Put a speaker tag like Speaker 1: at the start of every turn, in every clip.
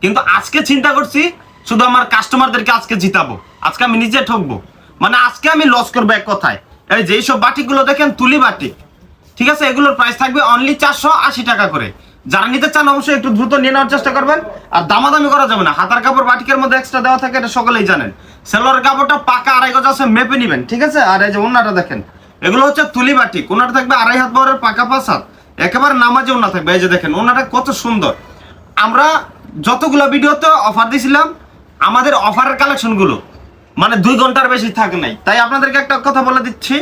Speaker 1: কিন্তু আজকে চিন্তা করছি শুধু আমার কাস্টমারদেরকে আজকে জিতাবো, আজকে আমি নিজে ঠকবো, মানে আজকে আমি লস করবো এক কথায়। এই যে এইসব বাটিকগুলো দেখেন তুলি বাটিক, ঠিক আছে, এগুলোর প্রাইস থাকবে অনলি 480 টাকা করে। যারা নিতে চান অবশ্যই একটু দ্রুত নিয়ে নেওয়ার চেষ্টা করবেন। আর দামাদামি করা যাবে না, হাতার কাপড় বাটিকের মধ্যে এক্সট্রা দেওয়া থাকে, এটা সকলেই জানেন। সেলোয়ার কাপড়টা পাকা 2.5 গজ আছে, মেপে নিবেন, ঠিক আছে। আর এই যে ওন্নাটা দেখেন, এগুলো হচ্ছে তুলি বাটিক, ওন্নাটা থাকবে 2.5 হাত বহরের, পাকা 5 হাত, একেবারে নামাজে ওন্না থাকবে। এই যে দেখেন ওন্নাটা কত সুন্দর। আমরা যতগুলো ভিডিওতে অফার দিয়েছিলাম, আমাদের অফারের কালেকশনগুলো মানে 2 ঘন্টার বেশি থাকে নাই। তাই আপনাদেরকে একটা কথা বলে দিচ্ছি,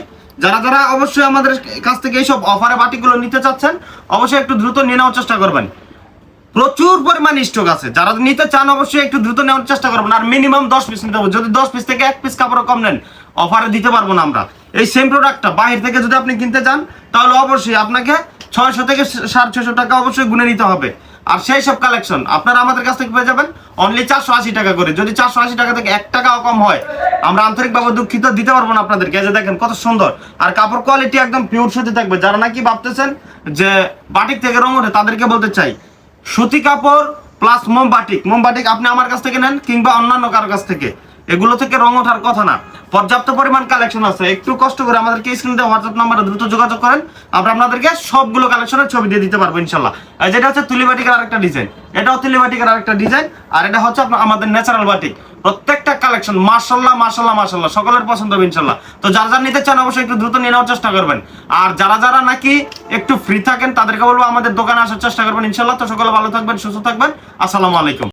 Speaker 1: যারা যারা অবশ্যই আমাদের কাছ থেকে এইসব অফারে বাটিগুলো নিতে চাচ্ছেন অবশ্যই একটু দ্রুত নিয়ে নেওয়ার চেষ্টা করবেন। প্রচুর পরিমাণ স্টক আছে, যারা নিতে চান অবশ্যই একটু দ্রুত নেওয়ার চেষ্টা করবেন। আর মিনিমাম 10 পিস নিতে হবে, যদি 10 পিস থেকে 1 পিস কাপড় কম নেন অফারে দিতে পারবো না আমরা। এই সেম প্রোডাক্টটা বাহির থেকে যদি আপনি কিনতে চান তাহলে অবশ্যই আপনাকে 600 থেকে 650 টাকা অবশ্যই গুনে নিতে হবে। আর সেই সব কালেকশন আপনারা আমাদের কাছ থেকে পেয়ে যাবেন অনলি 480 টাকা করে। যদি 480 টাকা থেকে 1 টাকাও কম হয় আমরা আন্তরিকভাবে দুঃখিত, দিতে পারবো না আপনাদেরকে। এই যে দেখেন কত সুন্দর, আর কাপড় কোয়ালিটি একদম পিওর সুতি থাকবে। যারা নাকি ভাবতেছেন যে বাটিক থেকে রং ওঠে তাদেরকে বলতে চাই, সুতি কাপড় প্লাস মোমবাটিক আপনি আমার কাছ থেকে নেন কিংবা অন্যান্য কারো কাছ থেকে, এগুলো থেকে রং ওঠার কথা না। পর্যাপ্ত পরিমাণ কালেকশন আছে, একটু কষ্ট করে আমাদেরকে স্ক্রিনে দেওয়া হোয়াটসঅ্যাপ নাম্বারে দ্রুত যোগাযোগ করেন, আমরা আপনাদেরকে সবগুলো কালেকশনের ছবি দিয়ে দিতে পারবো ইনশাল্লাহ। আর যেটা হচ্ছে তুলি বাটিকের আরেকটা ডিজাইন, এটাও তুলি বাটিকের আরেকটা ডিজাইন, আর এটা হচ্ছে আপনার আমাদের ন্যাচারাল বাটিক। প্রত্যেকটা কালেকশন মাশাআল্লাহ মাশাআল্লাহ মাশাআল্লাহ, সকলের পছন্দ হবে ইনশাল্লাহ। তো যারা যারা নিতে চান অবশ্যই একটু দ্রুত নিয়ে নেওয়ার চেষ্টা করবেন। আর যারা যারা নাকি একটু ফ্রি থাকেন তাদেরকে বলবো আমাদের দোকানে আসার চেষ্টা করবেন ইনশাল্লাহ। তো সকলে ভালো থাকবেন, সুস্থ থাকবেন, আসসালামু আলাইকুম।